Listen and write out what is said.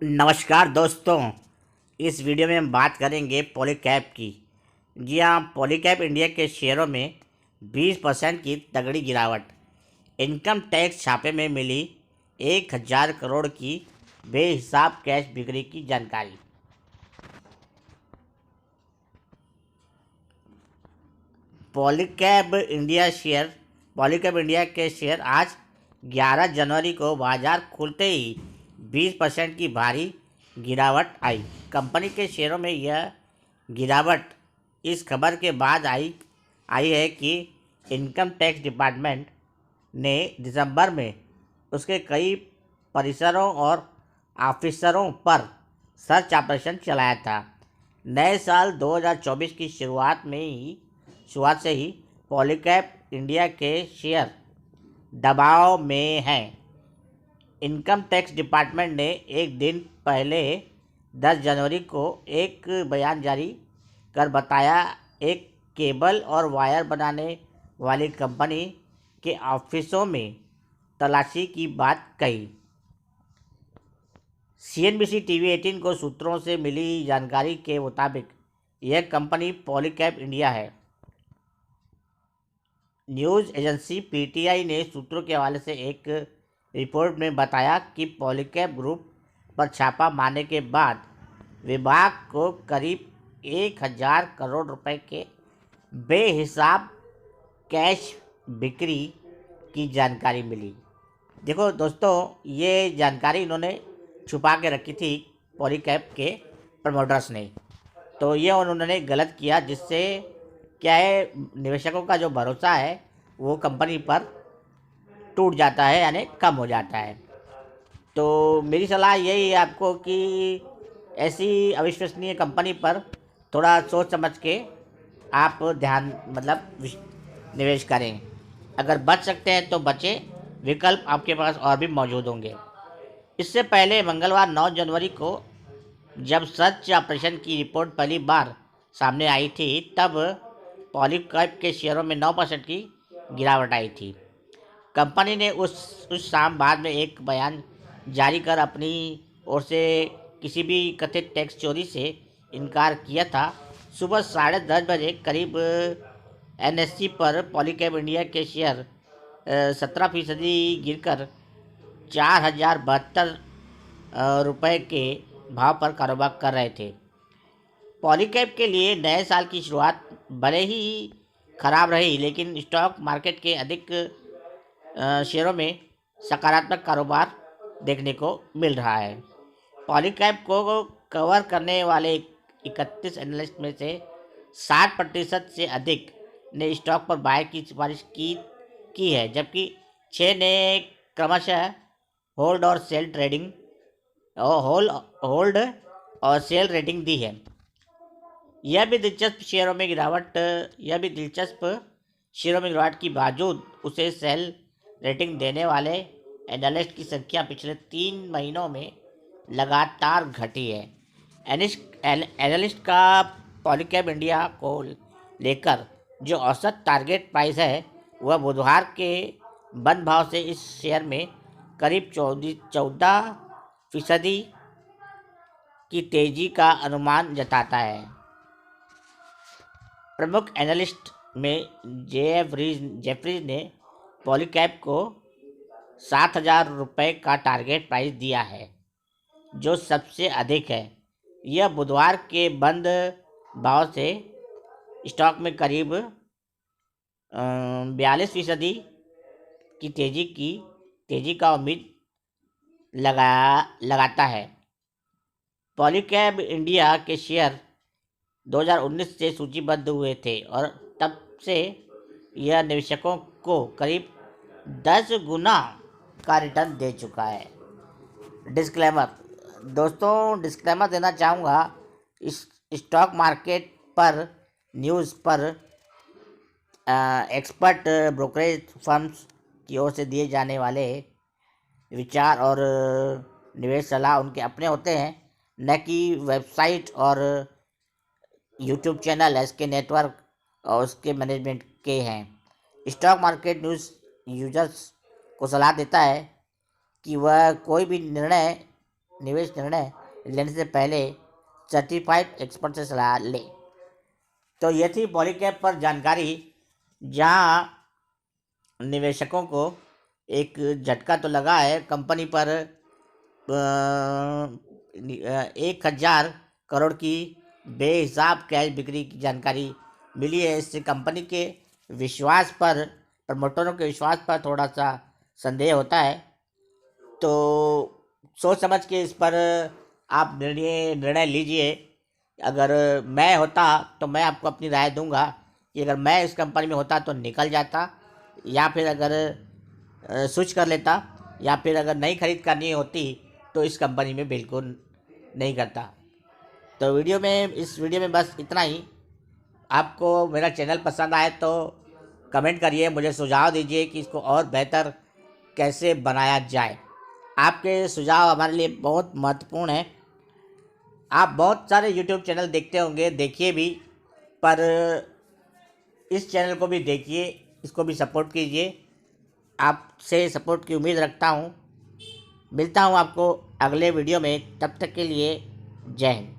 नमस्कार दोस्तों। इस वीडियो में हम बात करेंगे पॉलीकैब की। जी हाँ, पॉलीकैब इंडिया के शेयरों में 20% की तगड़ी गिरावट। इनकम टैक्स छापे में मिली 1,000 करोड़ की बेहिसाब कैश बिक्री की जानकारी। पॉलीकैब इंडिया के शेयर आज 11 जनवरी को बाजार खुलते ही 20% की भारी गिरावट आई। कंपनी के शेयरों में यह गिरावट इस खबर के बाद आई आई है कि इनकम टैक्स डिपार्टमेंट ने दिसंबर में उसके कई परिसरों और ऑफिसरों पर सर्च ऑपरेशन चलाया था। नए साल 2024 की शुरुआत से ही पॉलीकैब इंडिया के शेयर दबाव में हैं। इनकम टैक्स डिपार्टमेंट ने एक दिन पहले 10 जनवरी को एक बयान जारी कर बताया, एक केबल और वायर बनाने वाली कंपनी के ऑफिसों में तलाशी की बात कही। सीएनबीसी टीवी 18 को सूत्रों से मिली जानकारी के मुताबिक यह कंपनी पॉलीकैब इंडिया है। न्यूज़ एजेंसी पीटीआई ने सूत्रों के हवाले से एक रिपोर्ट में बताया कि पॉलीकैब ग्रुप पर छापा मारने के बाद विभाग को करीब 1,000 करोड़ रुपए के बेहिसाब कैश बिक्री की जानकारी मिली। देखो दोस्तों, ये जानकारी इन्होंने छुपा के रखी थी पॉलीकैब के प्रमोटर्स ने। तो ये उन्होंने गलत किया, जिससे क्या है, निवेशकों का जो भरोसा है वो कंपनी पर टूट जाता है, यानी कम हो जाता है। तो मेरी सलाह यही है आपको कि ऐसी अविश्वसनीय कंपनी पर थोड़ा सोच समझ के आप ध्यान निवेश करें। अगर बच सकते हैं तो बचें, विकल्प आपके पास और भी मौजूद होंगे। इससे पहले मंगलवार 9 जनवरी को जब सर्च ऑपरेशन की रिपोर्ट पहली बार सामने आई थी, तब पॉलीकैब के शेयरों में 9% की गिरावट आई थी। कंपनी ने उस शाम बाद में एक बयान जारी कर अपनी ओर से किसी भी कथित टैक्स चोरी से इनकार किया था। सुबह 10:30 बजे करीब एनएससी पर पॉलीकैब इंडिया के शेयर 17% गिरकर 4,072 रुपये के भाव पर कारोबार कर रहे थे। पॉलीकैब के लिए नए साल की शुरुआत भले ही खराब रही, लेकिन स्टॉक मार्केट के अधिक शेयरों में सकारात्मक कारोबार देखने को मिल रहा है। पॉलीकैब को कवर करने वाले 31 एनालिस्ट में से 60% से अधिक ने स्टॉक पर बाय की सिफारिश की है, जबकि 6 ने क्रमशः होल्ड और सेल ट्रेडिंग होल्ड और सेल रेटिंग दी है। यह भी दिलचस्प शेयरों में गिरावट की बावजूद उसे सेल रेटिंग देने वाले एनालिस्ट की संख्या पिछले 3 महीनों में लगातार घटी है। एनालिस्ट का पॉलीकैब इंडिया को लेकर जो औसत टारगेट प्राइस है, वह बुधवार के बंद भाव से इस शेयर में करीब 14% की तेजी का अनुमान जताता है। प्रमुख एनालिस्ट में जेफरीज ने पॉलीकैब को 7,000 रुपये का टारगेट प्राइस दिया है, जो सबसे अधिक है। यह बुधवार के बंद भाव से स्टॉक में करीब 42% की तेजी का उम्मीद लगाता है। पॉलीकैब इंडिया के शेयर 2019 से सूचीबद्ध हुए थे और तब से यह निवेशकों को करीब 10 गुना का रिटर्न दे चुका है। डिस्क्लेमर दोस्तों, डिस्क्लेमर देना चाहूँगा, इस स्टॉक मार्केट पर न्यूज़ पर एक्सपर्ट ब्रोकरेज फर्म्स की ओर से दिए जाने वाले विचार और निवेश सलाह उनके अपने होते हैं, न कि वेबसाइट और यूट्यूब चैनल एसके नेटवर्क और उसके मैनेजमेंट के हैं। स्टॉक मार्केट न्यूज़ यूजर्स को सलाह देता है कि वह कोई भी निर्णय निवेश निर्णय लेने से पहले सर्टिफाइड एक्सपर्ट से सलाह लें। तो ये थी पॉलीकैब पर जानकारी, जहाँ निवेशकों को एक झटका तो लगा है। कंपनी पर 1,000 करोड़ की बेहिसाब कैश बिक्री की जानकारी मिली है। इससे कंपनी के विश्वास पर, प्रमोटरों के विश्वास पर थोड़ा सा संदेह होता है। तो सोच समझ के इस पर आप निर्णय लीजिए। अगर मैं होता तो मैं आपको अपनी राय दूंगा कि अगर मैं इस कंपनी में होता तो निकल जाता, या फिर अगर स्विच कर लेता, या फिर अगर नई खरीद करनी होती तो इस कंपनी में बिल्कुल नहीं करता। तो इस वीडियो में बस इतना ही। आपको मेरा चैनल पसंद आए तो कमेंट करिए, मुझे सुझाव दीजिए कि इसको और बेहतर कैसे बनाया जाए। आपके सुझाव हमारे लिए बहुत महत्वपूर्ण हैं। आप बहुत सारे यूट्यूब चैनल देखते होंगे, देखिए भी, पर इस चैनल को भी देखिए, इसको भी सपोर्ट कीजिए। आपसे सपोर्ट की उम्मीद रखता हूँ। मिलता हूँ आपको अगले वीडियो में, तब तक के लिए जय हिंद।